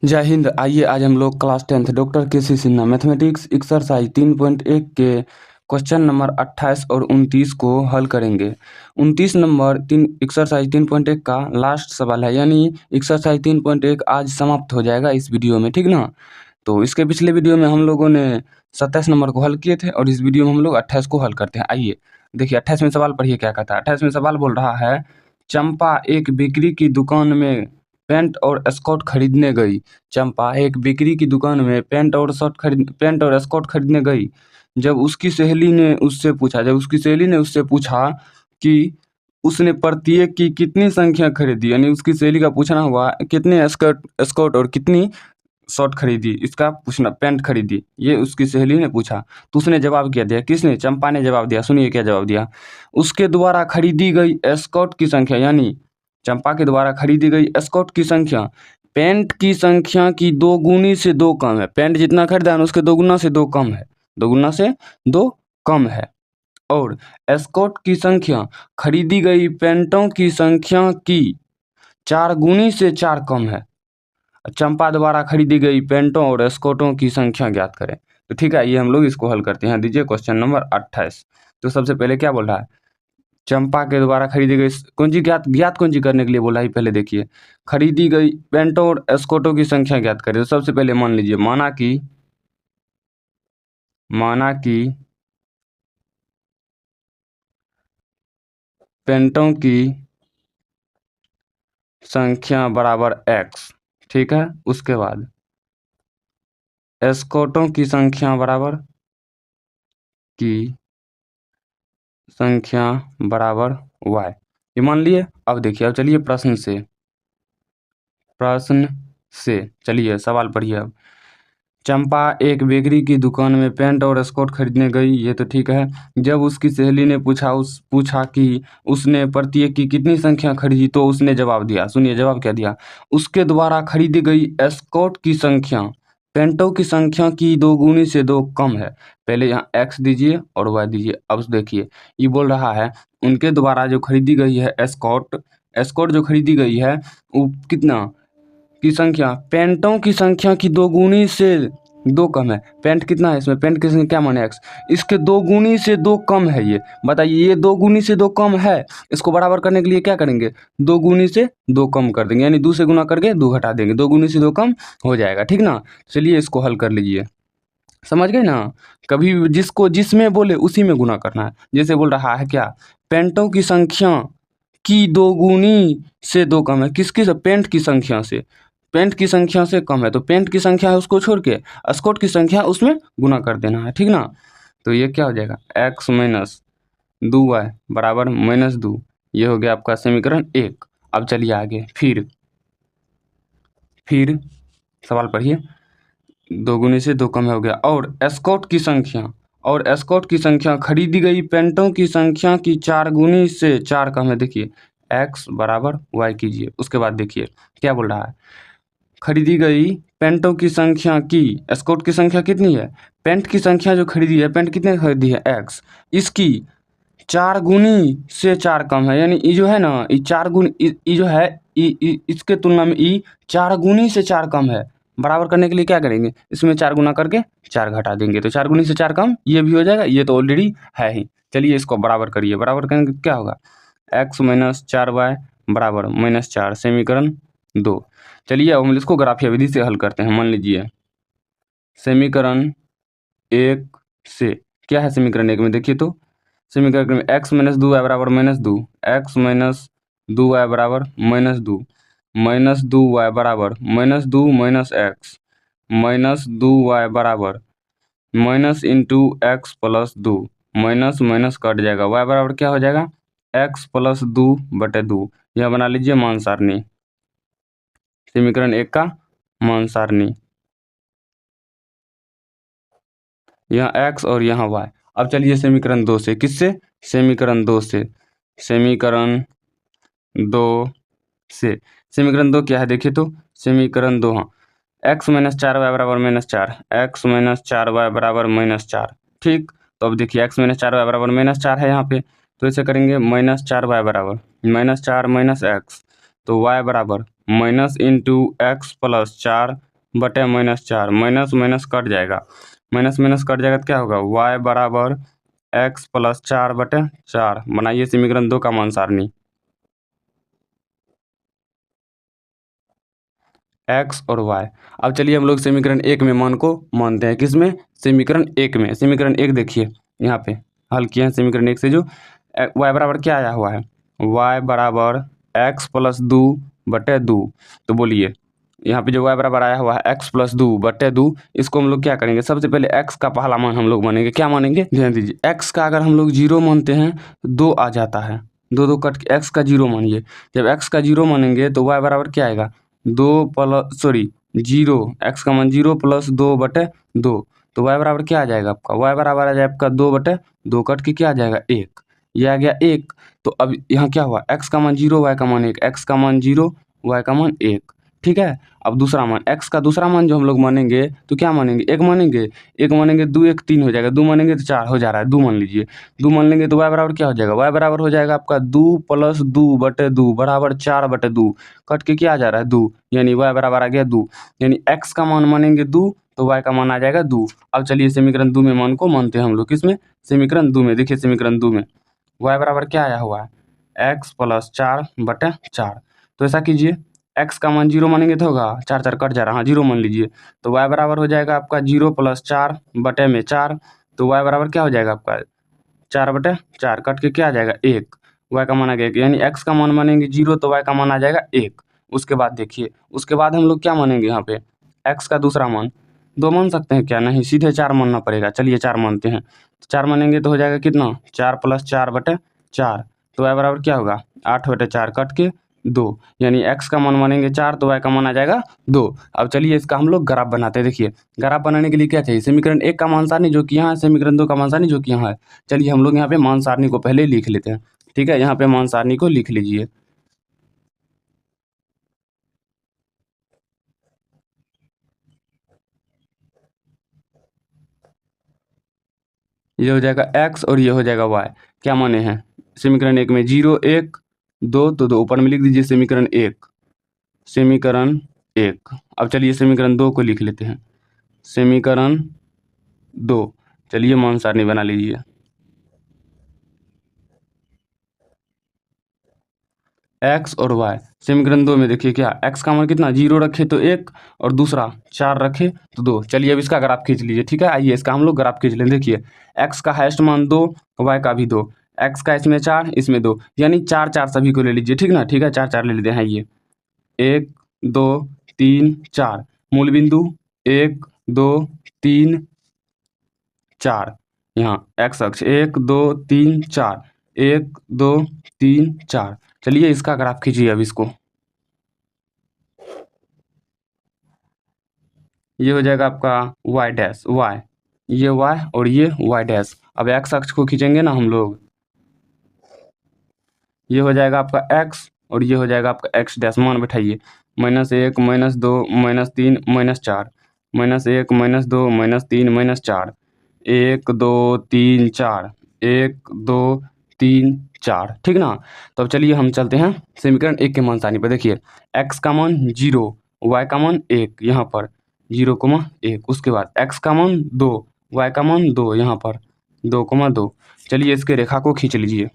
जय हिंद। आइए आज हम लोग class 10th doctor KC. Sinha mathematics exercise 3.1 के क्वेश्चन नंबर 28 और 29 को हल करेंगे। 29 नंबर एक्सरसाइज 3.1 का लास्ट सवाल है, यानी एक्सरसाइज 3.1 आज समाप्त हो जाएगा इस वीडियो में, ठीक ना। तो इसके पिछले वीडियो में हम लोगों ने 27 नंबर को हल किए थे और इस वीडियो में हम लोग 28 को हल करते हैं। आइए देखिए 28वें सवाल पढ़िए क्या कहता है। 28वें सवाल बोल रहा है, चंपा एक बिक्री की दुकान में पेंट और स्कॉट खरीदने गई। चंपा एक बिक्री की दुकान में पेंट और स्कॉट खरीदने गई। जब उसकी सहेली ने उससे पूछा कि उसने प्रत्येक की कितनी संख्या खरीदी, यानी उसकी सहेली का पूछना हुआ कितने स्कॉट और कितनी शर्ट खरीदी, इसका पूछना पेंट खरीदी, ये उसकी सहेली ने पूछा। तो उसने जवाब क्या दिया, किसने? चंपा ने जवाब दिया। सुनिए क्या जवाब दिया। उसके द्वारा खरीदी गई स्कॉट की संख्या, यानी चंपा के द्वारा खरीदी गई स्कॉट की संख्या पेंट की संख्या की 2 गुनी से 2 कम है। पेंट जितना खरीदा है उसके 2 गुना से 2 कम है, 2 गुना से 2 कम है। और स्कॉट की संख्या खरीदी गई पेंटों की संख्या की 4 गुनी से 4 कम है। चंपा द्वारा खरीदी गई पेंटों और स्कॉटों की संख्या ज्ञात करें। तो ठीक है, ये हम लोग इसको हल करते हैं। दीजिए क्वेश्चन नंबर 28। तो सबसे पहले क्या बोल रहा है, चंपा के द्वारा खरीदी गई कौन सी ज्ञात कौन सी करने के लिए बोला है, पहले देखिए। खरीदी गई पेंटों और स्कॉटों की संख्या ज्ञात करें। तो सबसे पहले मान लीजिए, माना कि पेंटों की संख्या बराबर x, ठीक है। उसके बाद स्कॉटों की संख्या बराबर y, ये मान लिए। अब देखिए, अब चलिए प्रश्न से चलिए सवाल पढ़िए। अब चंपा एक बेकरी की दुकान में पेंट और स्कॉट खरीदने गई, ये तो ठीक है। जब उसकी सहेली ने पूछा कि उसने प्रत्येक की कितनी संख्या खरीदी, तो उसने जवाब दिया। सुनिए जवाब क्या दिया। उसके द्वारा खरीदी गई स्कॉट की संख्या पेंटों की संख्या की 2 गुनी से 2 कम है। पहले यहाँ x दीजिए और y दीजिए। अब देखिए, ये बोल रहा है उनके द्वारा जो खरीदी गई है स्कॉट जो खरीदी गई है वो कितना की संख्या पेंटों की संख्या की 2 गुनी से 2 कम है। पेंट कितना है इसमें, पेंट की संख्या क्या माने x, इसके 2 गुनी से 2 कम है। ये बताइए, ये 2 गुनी से 2 कम है, इसको बराबर करने के लिए क्या करेंगे, 2 गुनी से 2 कम कर देंगे, यानी 2 से गुना करके 2 घटा देंगे, 2 गुनी से 2 कम हो जाएगा, ठीक ना। चलिए इसको हल कर लीजिए, समझ गए ना। कभी जिसको जिसमें बोले उसी में गुना करना है। जैसे बोल रहा है क्या, पेंटों की संख्या की 2 गुनी से 2 कम है। किसकी से? पेंट की संख्या से, पेंट की संख्या से कम है। तो पेंट की संख्या है उसको छोड़ के स्कॉट की संख्या उसमें गुना कर देना है, ठीक ना। तो ये क्या हो जाएगा, x माइनस 2y बराबर -2। ये हो गया आपका समीकरण 1। अब चलिए आगे, फिर सवाल पढ़िए। 2 गुनी से 2 कम हो गया। और स्कॉट की संख्या खरीदी गई पेंटों की संख्या की 4 गुनी से 4 कम है। देखिए x बराबर y कीजिए। उसके बाद देखिए क्या बोल रहा है, खरीदी गई पेंटों की संख्या की स्कॉट की संख्या कितनी है, पेंट की संख्या जो खरीदी है, पेंट कितने खरीदी है x, इसकी 4 गुनी से 4 कम है। यानी ये जो है ना, ये 4 गुनी, ये जो है इसके तुलना में ये 4 गुनी से 4 कम है। बराबर करने के लिए क्या करेंगे, इसमें 4 गुना करके 4 घटा देंगे, तो 4 गुनी से 4 कम ये भी हो जाएगा, ये तो ऑलरेडी है ही। चलिए इसको बराबर करिए। बराबर करेंगे क्या होगा, x माइनस 4y बराबर -4, समीकरण 2। चलिए अब हम इसको ग्राफिया विधि से हल करते हैं। मान लीजिए समीकरण 1 से क्या है, समीकरण 1 में देखिए तो समीकरण में x माइनस 2y बराबर -2, x माइनस 2y बराबर -2, -2y बराबर -2 माइनस x, -2y बराबर minus into x plus 2, minus minus cut जाएगा, y बराबर क्या हो जाएगा, x प्लस 2/2। यह बना लीजिए मान सारणी, समीकरण 1 का मान सारणी, यहाँ x और यहाँ y। अब चलिए समीकरण 2 से, किससे, समीकरण 2 से, समीकरण 2 से, समीकरण 2 क्या है देखिए तो, समीकरण 2, हाँ, x माइनस 4y बराबर -4, x माइनस 4y बराबर -4, ठीक। तो अब देखिए x माइनस 4y बराबर -4 है यहाँ पे, तो ऐसे करेंगे -4y बराबर -4 माइनस x, तो y बराबर माइनस इंटू एक्स प्लस 4 बटे -4, माइनस माइनस कट जाएगा, माइनस माइनस कट जाएगा तो क्या होगा, y बराबर x प्लस 4/4। बनाइए समीकरण 2 का मान सारणी। x और y। अब चलिए हम लोग समीकरण 1 में मान को मानते हैं। किसमें? समीकरण 1 में। समीकरण 1 देखिए यहाँ पे हल किए हैं समीकरण 1 से जो y बराबर क्या आया हुआ है, y बराबर x प्लस 2/2। तो बोलिए यहाँ पे जो y बराबर आया हुआ है x प्लस 2/2, इसको हम लोग क्या करेंगे, सबसे पहले x का पहला मान हम लोग मानेंगे। क्या मानेंगे, ध्यान दीजिए। x का अगर हम लोग 0 मानते हैं तो 2 आ जाता है, 2 कट के x का 0 मानिए। जब x का 0 मानेंगे तो y बराबर क्या आएगा, 0, x का मान 0 प्लस 2/2। तो y बराबर क्या आ जाएगा आपका, y बराबर आ जाएगा आपका 2/2, कट के क्या आ जाएगा 1, ये आ गया 1। तो अब यहाँ क्या हुआ, x का मान 0, y का मान 1, x का मान 0, y का मान 1। ठीक है। अब दूसरा मान, x का दूसरा मान जो हम लोग मानेंगे तो क्या मानेंगे, 1 मानेंगे, 1 मानेंगे, 2 1 3 हो जाएगा, 2 मानेंगे तो 4 हो जा रहा है, 2 मान लीजिए। 2 मान लेंगे तो y बराबर क्या हो जाएगा, y बराबर हो जाएगा आपका 2 प्लस 2/2 बराबर 4/2, कट के क्या आ जा रहा है 2, यानी y बराबर आ गया 2। यानी x का मान मानेंगे 2 तो y का मान आ जाएगा 2। अब चलिए समीकरण 2 में मान को मानते हैं हम लोग। किसमें, समीकरण 2 में। देखिए समीकरण 2 में y बराबर क्या आया हुआ है, x प्लस 4/4। तो ऐसा कीजिए, x का मान 0 मानेंगे तो होगा 4 4 कट जा रहा है, हाँ 0 मान लीजिए। तो y बराबर हो जाएगा आपका 0 प्लस 4/4। तो y बराबर क्या हो जाएगा आपका 4/4, कट के क्या आ जाएगा 1, y का मान आ गया 1। यानी x का मान मानेंगे 0 तो y का मान आ जाएगा 1। उसके बाद देखिए, उसके बाद हम लोग क्या मानेंगे यहाँ पे, x का दूसरा मान 2 मान सकते हैं क्या, नहीं, सीधे 4 मानना पड़ेगा। चलिए 4 मानते हैं, तो 4 मानेंगे तो हो जाएगा कितना, 4 प्लस 4/4। तो y बराबर क्या होगा 8/4, कट के 2। यानी x का मान मानेंगे 4 तो y का मान आ जाएगा 2। अब चलिए इसका हम लोग ग्राफ बनाते हैं। देखिए ग्राफ बनाने के लिए क्या चाहिए, समीकरण 1 का मान सारणी जो कि यहाँ है, समीकरण 2 का मान सारणी जो कि यहाँ है। चलिए हम लोग यहाँ पे मान सारणी को पहले लिख लेते हैं। ठीक है, यहाँ पे मान सारणी को लिख लीजिए। ये हो जाएगा x और ये हो जाएगा y। क्या माने हैं, समीकरण 1 में 0 1 2, तो 2 ऊपर में लिख दीजिए समीकरण 1, समीकरण 1। अब चलिए समीकरण 2 को लिख लेते हैं, समीकरण 2। चलिए मान सारणी बना लीजिए। x और y, समीकरण 2 में देखिए क्या, x का मान कितना 0 रखे तो 1 और दूसरा 4 रखे तो 2। चलिए अब इसका ग्राफ खींच लीजिए। ठीक है, आइए इसका हम लोग ग्राफ खींच लें। देखिए x का हाईएस्ट मान 2, y का भी 2, x का इसमें 4 इसमें 2, यानी 4 4 सभी को ले लीजिए। ठीक ना, ठीक है 4 4 ले लेते हैं। ये 1 2 3 4, मूल बिंदु 1 2 3 4, यहाँ x अक्ष 1 2 3 4, 1 2 3 4। चलिए इसका ग्राफ खींचिए अब इसको। ये हो जाएगा आपका y डैश, y, ये y और ये y डैश। अब x अक्ष को खींचेंगे ना हम लोग, ये हो जाएगा आपका x और ये हो जाएगा आपका x डैश। मान बैठाइए, -1 -2 -3 -4, -1 -2 -3 -4, 1 2 3 4, 1 2 3 4। ठीक ना। तो अब चलिए हम चलते हैं समीकरण 1 के मान सारणी पर। देखिए x का मान 0, y का मान 1, यहाँ पर 0,1। उसके बाद x का मान 2, y का मान 2, यहाँ पर 2,2। चलिए इसके रेखा को खींच लीजिए।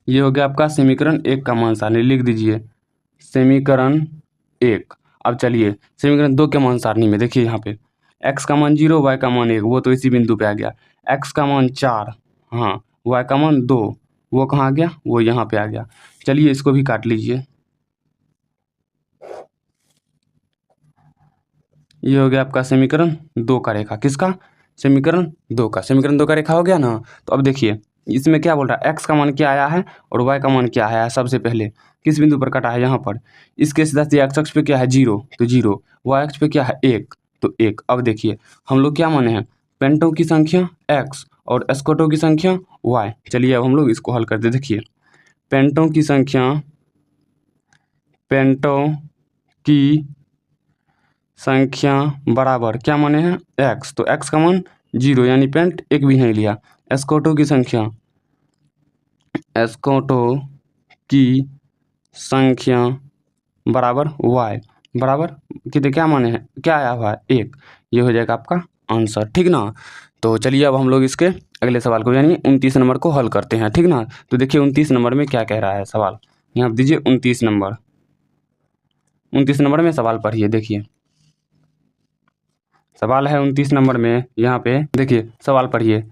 ये हो गया आपका समीकरण 1 का मान सारणी, लिख दीजिए समीकरण 1। अब चलिए समीकरण 2 के मान सारणी में देखिए यहाँ पे x का मान 0, y का मान 1, वो तो इसी बिंदु पे आ गया। x का मान 4, हाँ, y का मान 2, वो कहाँ आ गया, वो यहाँ पे आ गया। चलिए इसको भी काट लीजिए। ये हो गया आपका समीकरण 2 का रेखा। किसका, समीकरण 2 का। समीकरण 2 का रेखा हो गया ना। तो अब देखिए इसमें क्या बोल रहा है, x का मान क्या आया है और y का मान क्या आया है। सबसे पहले किस बिंदु पर कटा है, यहाँ पर। इसके सीधा से x अक्ष पे क्या है 0, तो 0, y अक्ष पे क्या है 1, तो 1। अब देखिए हम लोग क्या माने हैं, पेंटों की संख्या x और स्कॉटों की संख्या y। चलिए अब हम लोग इसको हल करते। देखिए पेंटों की संख्या, पेंटों की संख्या बराबर क्या माने हैं x, तो x का मान 0, यानी पेंट एक भी नहीं लिया। स्कॉटों की संख्या, स्कॉटों की संख्या बराबर y बराबर कितने क्या माने हैं, क्या आया हुआ है 1। ये हो जाएगा आपका आंसर, ठीक ना। तो चलिए अब हम लोग इसके अगले सवाल को यानी 29 नंबर को हल करते हैं, ठीक ना। तो देखिए 29 नंबर में क्या कह रहा है सवाल, यहाँ दीजिए 29 नंबर। 29 नंबर में सवाल पढ़िए, देखिए सवाल है 29 नंबर में, यहाँ पे देखिए सवाल पढ़िए।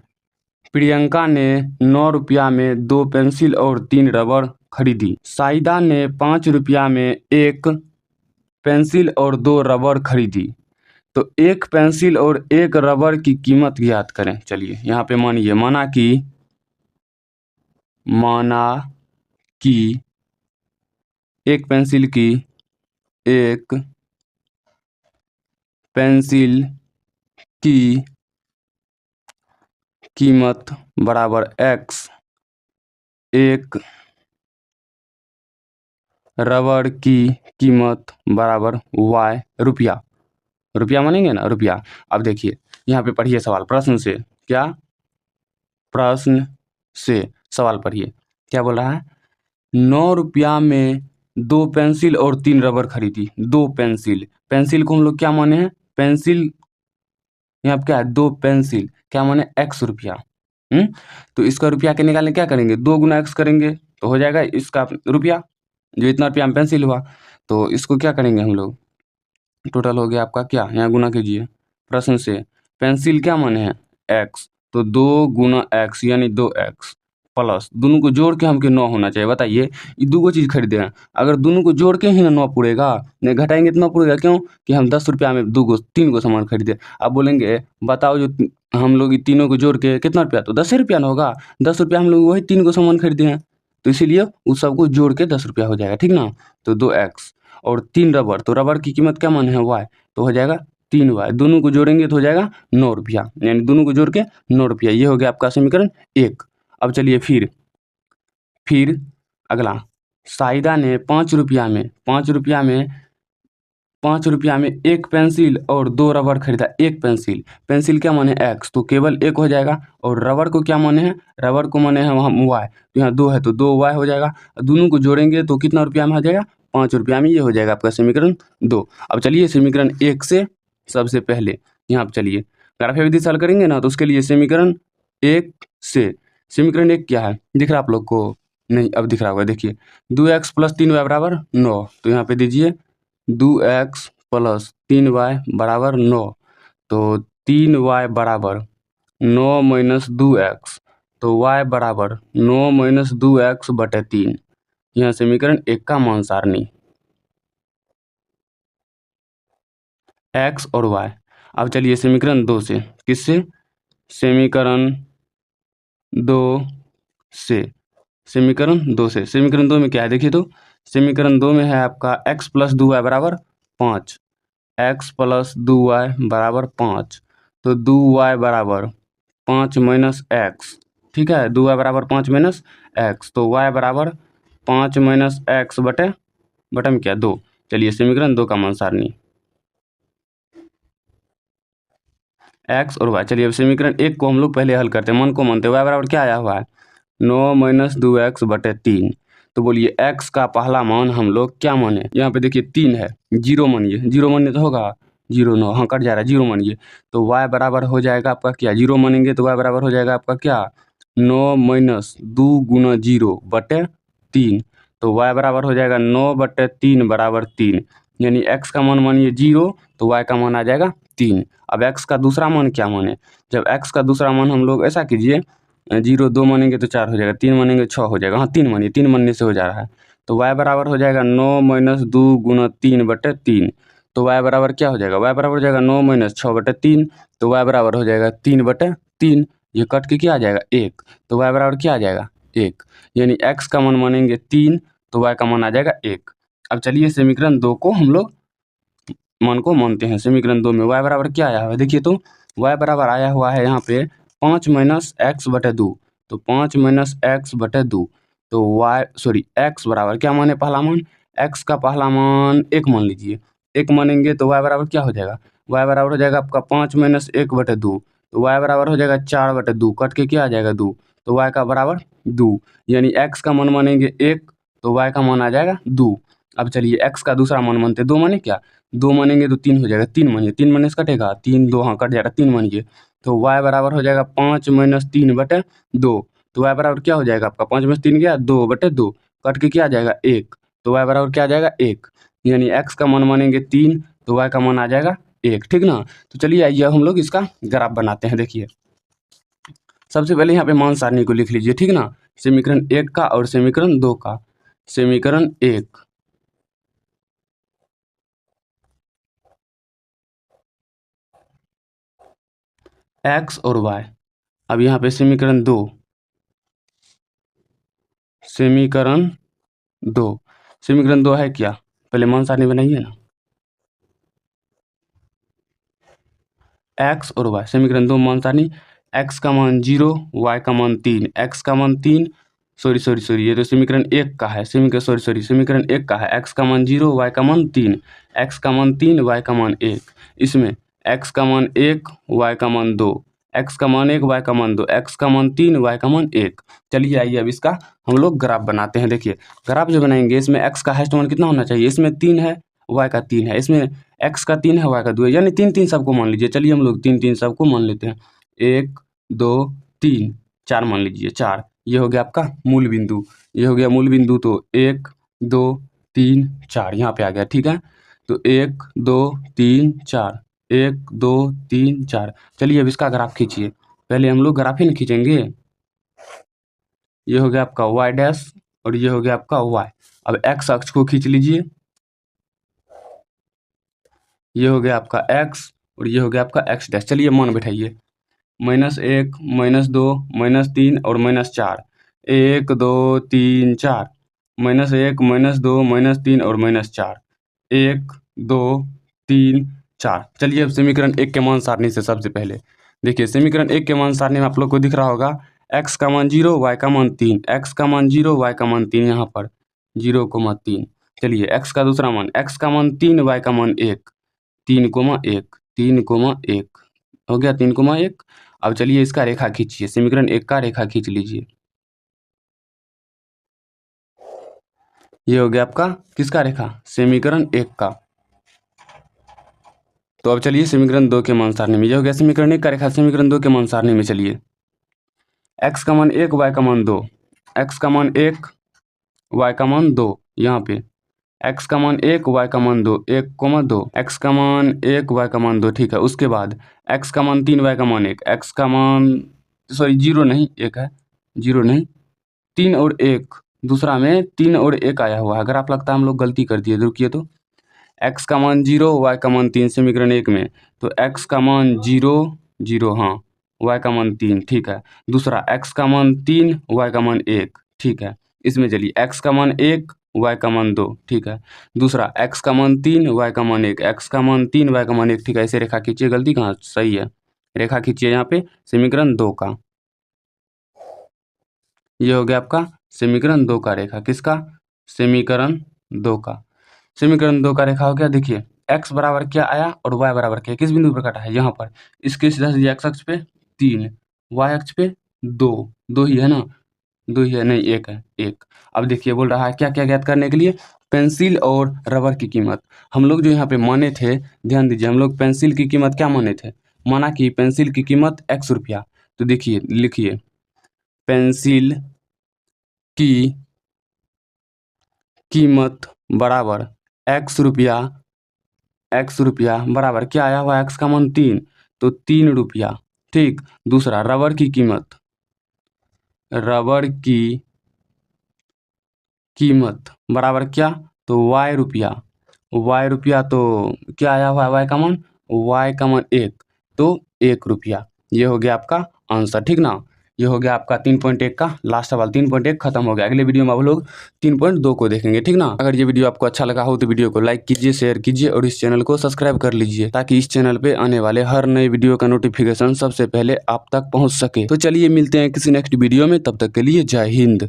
प्रियंका ने 9 रुपया में 2 पेंसिल और 3 रबड़ खरीदी। साइदा ने 5 रुपया में 1 पेंसिल और 2 रबड़ खरीदी। तो एक पेंसिल और एक रबड़ की कीमत ज्ञात करें। चलिए यहाँ पे मानिए, माना कि एक पेंसिल की कीमत बराबर x, एक रबड़ की कीमत बराबर y, रुपया मानेंगे ना, रुपया। अब देखिए यहाँ पे पढ़िए सवाल, प्रश्न से क्या, प्रश्न से सवाल पढ़िए क्या बोल रहा है। 9 रुपया में 2 पेंसिल और 3 रबड़ खरीदी। 2 पेंसिल, पेंसिल को हम लोग क्या माने हैं, पेंसिल यहाँ पे क्या है, 2 पेंसिल क्या माने x रुपया। तो इसका रुपया के निकालने क्या करेंगे, 2 गुना x करेंगे तो हो जाएगा इसका रुपया, जो इतना रुपया में पेंसिल हुआ। तो इसको क्या करेंगे हम लोग, टोटल हो गया आपका क्या, यहाँ गुना कीजिए प्रश्न से। पेंसिल क्या माने हैं x, तो 2 गुना x यानी 2x प्लस दोनों को जोड़ के हमके 9 होना चाहिए। बताइए ये दो चीज़ खरीदे हैं, अगर दोनों को जोड़ के ही ना 9 पूरेगा, नहीं घटाएंगे तो 9 पूरेगा, क्यों कि हम 10 रुपया में 3 गो सामान खरीदे। अब बोलेंगे बताओ जो हम लोग ये तीनों को जोड़ के कितना रुपया, तो 10 रुपया ना होगा, 10 रुपया हम लोग वही 3 गो सामान खरीदे हैं, तो इसीलिए उस सबको जोड़ के 10 रुपया हो जाएगा, ठीक ना। तो 2x और 3 रबड़, तो रबड़ की कीमत क्या माने है y, तो हो जाएगा 3y, दोनों को जोड़ेंगे तो हो जाएगा 9 रुपया, यानी दोनों को जोड़ के 9 रुपया। ये हो गया आपका समीकरण 1। अब चलिए फिर अगला, साइदा ने 5 रुपया में 5 रुपया में 1 पेंसिल और 2 रबड़ खरीदा। एक पेंसिल, पेंसिल क्या माने x, तो केवल 1 हो जाएगा, और रबड़ को क्या माने हैं, रबड़ को माने हैं वहाँ y, तो यहाँ 2 है तो 2y हो जाएगा। दोनों को जोड़ेंगे तो कितना रुपया में आ जाएगा, 5 रुपया में। ये हो जाएगा आपका समीकरण 2। अब चलिए समीकरण 1 से सबसे पहले यहाँ पर चलिए ग्राफीय विधि से हल करेंगे ना, तो उसके लिए समीकरण 1 से, समीकरण 1 क्या है दिख रहा आप लोग को, नहीं अब दिख रहा होगा, देखिए 2x प्लस 3y बराबर 9, तो यहाँ पे दीजिए 2x प्लस 3y बराबर 9, तो 3y बराबर 9 माइनस 2x, तो y बराबर 9 माइनस 2x बटे 3। यहाँ समीकरण 1 का मान सारणी x और y। अब चलिए समीकरण 2 से, किससे, समीकरण 2 से, समीकरण 2 से, समीकरण 2 में क्या है देखिए, तो समीकरण 2 में है आपका x प्लस 2y बराबर 5, x प्लस 2y बराबर 5, तो 2y बराबर 5 माइनस x, ठीक है, 2y बराबर 5 माइनस x, तो y बराबर 5 माइनस x बटे में क्या 2। चलिए समीकरण 2 का मान सारणी x और y। चलिए अब समीकरण 1 को हम लोग पहले हल करते हैं, मन को मानते, y बराबर क्या आया हुआ है 9 माइनस 2x बटे 3। तो बोलिए x का पहला मान हम लोग क्या माने, यहाँ पे देखिए 3 है, 0 मानिए, 0 मानिए तो होगा 0 9, हाँ कट जा रहा है, 0 मानिए, तो y बराबर हो जाएगा आपका क्या, 0 मानेंगे तो y बराबर हो जाएगा आपका क्या 9 माइनस 2 गुना 0 बटे 3, तो y बराबर हो जाएगा 9 बटे 3 बराबर 3, यानी x का मान मानिए 0 तो y का मान आ जाएगा 3। अब x का दूसरा मान क्या माने, जब x का दूसरा मान हम लोग ऐसा कीजिए, 0 2 मानेंगे तो 4 हो जाएगा, 3 मानेंगे 6 हो जाएगा, हाँ 3 मानिए, 3 मानने से हो जा रहा है, तो y बराबर हो जाएगा 9 माइनस 2 गुना 3 बटे 3, तो y बराबर क्या हो जाएगा, y बराबर हो जाएगा 9 माइनस 6 बटे 3, तो y बराबर हो जाएगा 3 बटे 3, ये कट के क्या आ जाएगा 1, तो y बराबर क्या आ जाएगा 1, यानी x का मान मानेंगे 3 तो y का मान आ जाएगा 1। अब चलिए समीकरण 2 को हम लोग मान को मानते हैं। समीकरण 2 में y बराबर क्या आया हुआ है देखिए, तो y बराबर आया हुआ है यहाँ पे 5 माइनस एक्स बटे 2, तो 5 माइनस एक्स बटे 2, तो x बराबर क्या माने पहला मान, x का पहला मान 1 मान लीजिए, 1 मानेंगे तो y बराबर क्या हो जाएगा, y बराबर हो जाएगा आपका 5 माइनस 1 बटे 2, तो y बराबर हो जाएगा 4 बटे 2, कट के क्या आ जाएगा 2, तो y का बराबर 2, यानी x का मान मानेंगे 1 तो y का मान आ जाएगा 2। अब चलिए x का दूसरा मान मानते हैं, 2 माने क्या, 2 मानेंगे तो 3 हो जाएगा, 3 मानिए, 3 मानने से कटेगा, 3 2 हाँ कट जाएगा, 3 मानिए तो y बराबर हो जाएगा 5 - 3 बटे 2। तो y बराबर क्या हो जाएगा आपका, 5 में से 3 गया 2 बटे 2, कट के क्या आ जाएगा 1, तो y बराबर क्या आ जाएगा 1, यानी x का मान मानेंगे 3 तो y का मान आ जाएगा 1, ठीक ना। तो चलिए आइए हम लोग इसका ग्राफ बनाते हैं। देखिए सबसे पहले यहाँ पे मान सारणी को लिख लीजिए, ठीक ना, समीकरण 1 का और समीकरण 2 का। समीकरण 1 x और y। अब यहाँ पे समीकरण 2, समीकरण 2, समीकरण 2 है क्या, पहले मान सारणी बनाइए ना, x और y, समीकरण 2 मान सारणी, x का मान 0, y का मान 3, x का मान 3, सॉरी ये तो समीकरण 1 का है, समीकरण 1 का है, x का मान 0, y का मान 3, x का मान 3, y का मान 1, इसमें x का मान 1, y का मान 2, x का मान 1, y का मान 2, x का मान 3, y का मान 1। चलिए आइए अब इसका हम लोग ग्राफ बनाते हैं। देखिए ग्राफ जो बनाएंगे इसमें x का हाईएस्ट मान कितना होना चाहिए, इसमें 3 है, y का 3 है, इसमें x का 3 है, y का 2 है, यानी 3 3 सबको मान लीजिए। चलिए हम लोग 3 3 सबको मान लेते हैं, 1 2 3 4 मान लीजिए, 4, ये हो गया आपका मूल बिंदु, ये हो गया मूल बिंदु। तो 1 2 3 4 यहाँ पे आ गया, ठीक है। तो 1 2 3 4, 1 2 3 4। चलिए अब इसका ग्राफ खींचिए, पहले हम लोग ग्राफ ही नहीं खींचेंगे। ये हो गया आपका y डैश और ये हो गया आपका y। अब x अक्ष को खींच लीजिए, ये हो गया आपका x और ये हो गया आपका x डैश। चलिए मान बैठाइए, -1 -2 -3 और -4, 1 2 3 4, -1 -2 -3 और -4, 1 2 3 4। चलिए अब समीकरण 1 के मान सारणी से सबसे पहले देखिए, समीकरण 1 के मान सारणी में आप लोग को दिख रहा होगा x का मान 0, y का मान 3, x का मान 0, y का मान 3, यहाँ पर 0,3। चलिए x का दूसरा मान, x का मान 3, y का मान 1, 3,1 3,1 हो गया, 3,1। अब चलिए इसका रेखा खींचिए, समीकरण 1 का रेखा खींच लीजिए, ये हो गया आपका किसका रेखा, समीकरण 1 का। तो अब चलिए समीकरण 2 के मान सारणी में, ये हो गया समीकरण 1 का रेखा, समीकरण 2 के मान सारणी में चलिए, x का मान 1, y का मान 2, x का मान 1, y का मान 2, यहाँ पे x का मान 1, y का मान 2, 1,2, x का मान 1, y का मान 2, ठीक है। उसके बाद x का मान 3, y का मान 1, x का मान 0 नहीं 1 है, 0 नहीं 3 और 1, दूसरा में 3 और 1 आया हुआ है। अगर आप लगता है हम लोग गलती कर दिए, रुकिए तो x का मान 0, y का मान 3 समीकरण 1 में, तो x का मान 0 0 हाँ, y का मान 3, ठीक है। दूसरा x का मान 3, y का मान 1, ठीक है। इसमें चलिए x का मान 1, y का मान 2, ठीक है। दूसरा x का मान 3, y का मान 1, x का मान 3, y का मान 1, ठीक है। ऐसे रेखा खींचिए, गलती कहाँ सही है, रेखा खींचिए यहाँ पे समीकरण 2 का। ये हो गया आपका समीकरण 2 का रेखा, किसका, समीकरण 2 का। समीकरण 2 का रेखा हो गया। देखिए x बराबर क्या आया और y बराबर क्या, किस बिंदु पर कटा है, यहाँ पर। इसके सीधा सीधा x अक्ष पे 3, y अक्ष पे 2, 2 ही है ना, 2 ही है, नहीं 1 है, 1। अब देखिए बोल रहा है क्या क्या ज्ञात करने के लिए, पेंसिल और रबर की कीमत। हम लोग जो यहाँ पे माने थे, ध्यान दीजिए, हम लोग पेंसिल की कीमत क्या माने थे, माना कि पेंसिल की कीमत x रुपया। तो देखिए लिखिए, पेंसिल की कीमत बराबर x रुपया, x रुपया बराबर क्या आया हुआ, x का मान 3, तो 3 रुपया, ठीक। दूसरा रबर की कीमत, रबर की कीमत बराबर क्या, तो y रुपया, y रुपया तो क्या आया हुआ है, y का मान, y का मान 1, तो 1 रुपया। ये हो गया आपका आंसर, ठीक ना। ये हो गया आपका 3.1 का लास्ट सवाल, 3.1 खत्म हो गया। अगले वीडियो में आप लोग 3.2 को देखेंगे, ठीक ना। अगर ये वीडियो आपको अच्छा लगा हो तो वीडियो को लाइक कीजिए, शेयर कीजिए और इस चैनल को सब्सक्राइब कर लीजिए, ताकि इस चैनल पे आने वाले हर नए वीडियो का नोटिफिकेशन सबसे पहले आप तक पहुंच सके। तो चलिए मिलते हैं किसी नेक्स्ट वीडियो में, तब तक के लिए जय हिंद।